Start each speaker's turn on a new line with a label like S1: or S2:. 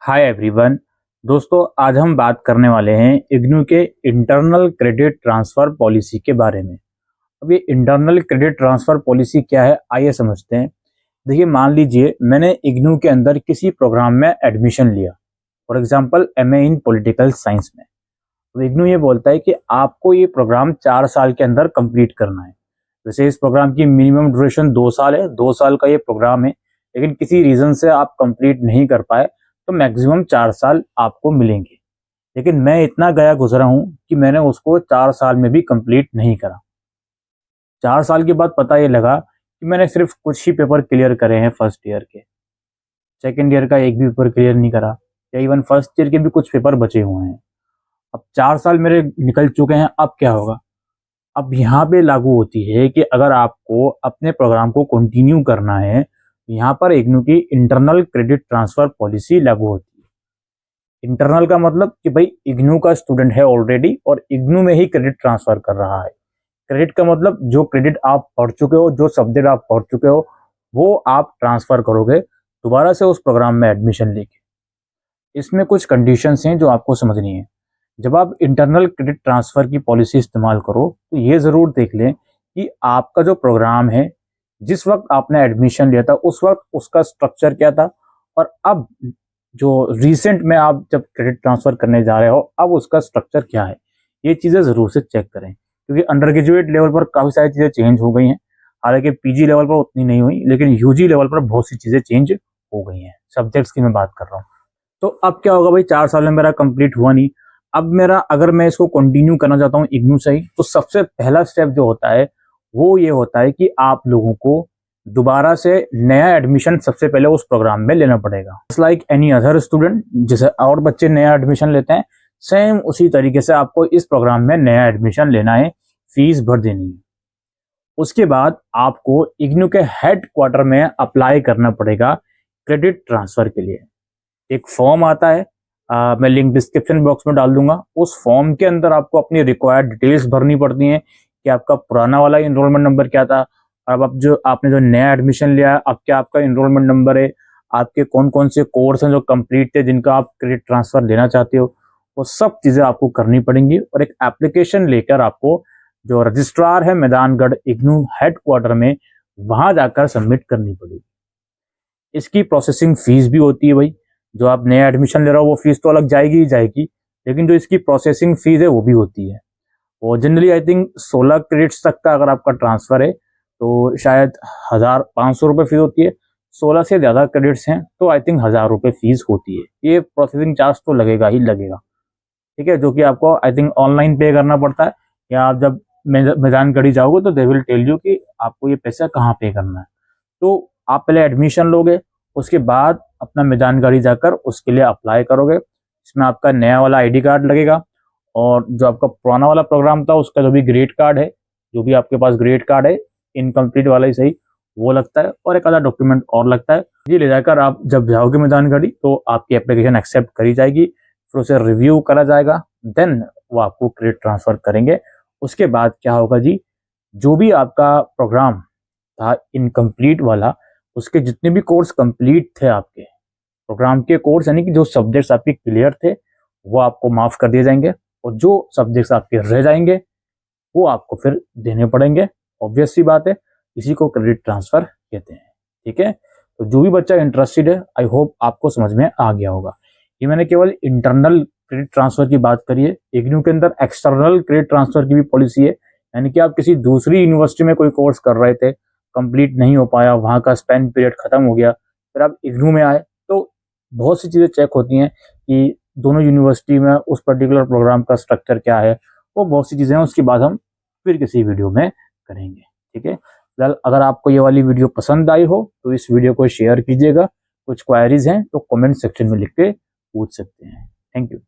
S1: Hi everyone. दोस्तों, आज हम बात करने वाले हैं इग्नू के इंटरनल क्रेडिट ट्रांसफ़र पॉलिसी के बारे में। अब ये इंटरनल क्रेडिट ट्रांसफ़र पॉलिसी क्या है, आइए समझते हैं। देखिए, मान लीजिए मैंने इग्नू के अंदर किसी प्रोग्राम में एडमिशन लिया, for example MA in political science में। तो इग्नू ये बोलता है कि आपको ये प्रोग्राम 4 साल के अंदर कंप्लीट करना है। वैसे इस प्रोग्राम की मिनिमम ड्यूरेशन 2 साल है, 2 साल का ये प्रोग्राम है, लेकिन किसी रीज़न से आप कंप्लीट नहीं कर पाए तो मैक्सिमम 4 साल आपको मिलेंगे। लेकिन मैं इतना गया गुजरा हूँ कि मैंने उसको 4 साल में भी कंप्लीट नहीं करा। 4 साल के बाद पता ये लगा कि मैंने सिर्फ कुछ ही पेपर क्लियर करे हैं फर्स्ट ईयर के, सेकेंड ईयर का एक भी पेपर क्लियर नहीं करा, या इवन फर्स्ट ईयर के भी कुछ पेपर बचे हुए हैं। अब 4 साल मेरे निकल चुके हैं, अब क्या होगा? अब यहाँ पे लागू होती है कि अगर आपको अपने प्रोग्राम को कंटिन्यू करना है, यहाँ पर इग्नू की इंटरनल क्रेडिट ट्रांसफ़र पॉलिसी लागू होती है। इंटरनल का मतलब कि भाई इग्नू का स्टूडेंट है ऑलरेडी और इग्नू में ही क्रेडिट ट्रांसफ़र कर रहा है। क्रेडिट का मतलब जो क्रेडिट आप पढ़ चुके हो, जो सब्जेक्ट आप पढ़ चुके हो, वो आप ट्रांसफ़र करोगे दोबारा से उस प्रोग्राम में एडमिशन लेके। इसमें कुछ कंडीशंस हैं जो आपको समझनी है। जब आप इंटरनल क्रेडिट ट्रांसफ़र की पॉलिसी इस्तेमाल करो तो ये ज़रूर देख लें कि आपका जो प्रोग्राम है, जिस वक्त आपने एडमिशन लिया था उस वक्त उसका स्ट्रक्चर क्या था, और अब जो रिसेंट में आप जब क्रेडिट ट्रांसफ़र करने जा रहे हो अब उसका स्ट्रक्चर क्या है। ये चीज़ें ज़रूर से चेक करें, क्योंकि अंडर ग्रेजुएट लेवल पर काफ़ी सारी चीज़ें चेंज हो गई हैं। हालांकि पीजी लेवल पर उतनी नहीं हुई, लेकिन यूजी लेवल पर बहुत सी चीज़ें चेंज हो गई हैं। सब्जेक्ट्स की मैं बात कर रहा हूँ। तो अब क्या होगा भाई, 4 साल में मेरा कंप्लीट हुआ नहीं। अब मेरा अगर मैं इसको कंटिन्यू करना चाहता हूँ इग्नू से ही, तो सबसे पहला स्टेप जो होता है वो ये होता है कि आप लोगों को दोबारा से नया एडमिशन सबसे पहले उस प्रोग्राम में लेना पड़ेगा। लाइक एनी अदर स्टूडेंट, जैसे और बच्चे नया एडमिशन लेते हैं, सेम उसी तरीके से आपको इस प्रोग्राम में नया एडमिशन लेना है, फीस भर देनी है। उसके बाद आपको इग्नू के हेड क्वार्टर में अप्लाई करना पड़ेगा क्रेडिट ट्रांसफ़र के लिए। एक फॉर्म आता है, मैं लिंक डिस्क्रिप्शन बॉक्स में डाल दूंगा। उस फॉर्म के अंदर आपको अपनी रिक्वायर्ड डिटेल्स भरनी पड़ती हैं कि आपका पुराना वाला इनरोलमेंट नंबर क्या था, और अब जो आपने जो नया एडमिशन लिया है अब क्या आपका इनरोलमेंट नंबर है, आपके कौन कौन से कोर्स हैं जो कंप्लीट थे जिनका आप क्रेडिट ट्रांसफ़र लेना चाहते हो, वो सब चीज़ें आपको करनी पड़ेंगी। और एक एप्लीकेशन लेकर आपको जो रजिस्ट्रार है मैदानगढ़ इग्नू हेड क्वार्टर में, वहां जाकर सबमिट करनी पड़ेगी। इसकी प्रोसेसिंग फीस भी होती है भाई। जो आप नया एडमिशन ले रहे हो वो फीस तो अलग जाएगी ही जाएगी, लेकिन जो इसकी प्रोसेसिंग फीस है वो भी होती है। और जनरली आई थिंक 16 क्रेडिट्स तक का अगर आपका ट्रांसफ़र है तो शायद 1500 रुपये फीस होती है। 16 से ज़्यादा क्रेडिट्स हैं तो आई थिंक 1000 रुपये फीस होती है। ये प्रोसेसिंग चार्ज तो लगेगा ही लगेगा, ठीक है, जो कि आपको आई थिंक ऑनलाइन पे करना पड़ता है, या आप जब मैदानगढ़ी जाओगे तो दे विल टेल यू कि आपको ये पैसा कहाँ पे करना है। तो आप पहले एडमिशन लोगे, उसके बाद अपना मैदानगढ़ी जाकर उसके लिए अप्लाई करोगे। इसमें आपका नया वाला आईडी कार्ड लगेगा, और जो आपका पुराना वाला प्रोग्राम था उसका जो भी ग्रेड कार्ड है, जो भी आपके पास ग्रेड कार्ड है, इनकम्प्लीट वाला ही सही, वो लगता है, और एक आधा डॉक्यूमेंट और लगता है। ये ले जाकर आप जब जाओगे मैदानगढ़ी तो आपकी एप्लीकेशन एक्सेप्ट करी जाएगी, फिर उसे रिव्यू करा जाएगा, देन वो आपको क्रेडिट ट्रांसफ़र करेंगे। उसके बाद क्या होगा जी, जो भी आपका प्रोग्राम था इनकम्प्लीट वाला, उसके जितने भी कोर्स कंप्लीट थे आपके प्रोग्राम के कोर्स, यानी कि जो सब्जेक्ट्स आपके क्लियर थे, वो आपको माफ़ कर दिए जाएंगे, और जो सब्जेक्ट्स आपके रह जाएंगे वो आपको फिर देने पड़ेंगे। ऑब्वियस सी बात है, इसी को क्रेडिट ट्रांसफ़र कहते हैं। ठीक है, तो जो भी बच्चा इंटरेस्टेड है, आई होप आपको समझ में आ गया होगा। ये मैंने केवल इंटरनल क्रेडिट ट्रांसफ़र की बात करी है। इग्नू के अंदर एक्सटर्नल क्रेडिट ट्रांसफ़र की भी पॉलिसी है, यानी कि आप किसी दूसरी यूनिवर्सिटी में कोई कोर्स कर रहे थे, कंप्लीट नहीं हो पाया, वहाँ का स्पेन पीरियड खत्म हो गया, फिर आप इग्नू में आए, तो बहुत सी चीज़ें चेक होती हैं कि दोनों यूनिवर्सिटी में उस पर्टिकुलर प्रोग्राम का स्ट्रक्चर क्या है, वो बहुत सी चीज़ें हैं। उसके बाद हम फिर किसी वीडियो में करेंगे। ठीक है, फिलहाल अगर आपको ये वाली वीडियो पसंद आई हो तो इस वीडियो को शेयर कीजिएगा। कुछ क्वायरीज हैं तो कमेंट सेक्शन में लिख के पूछ सकते हैं। Thank you.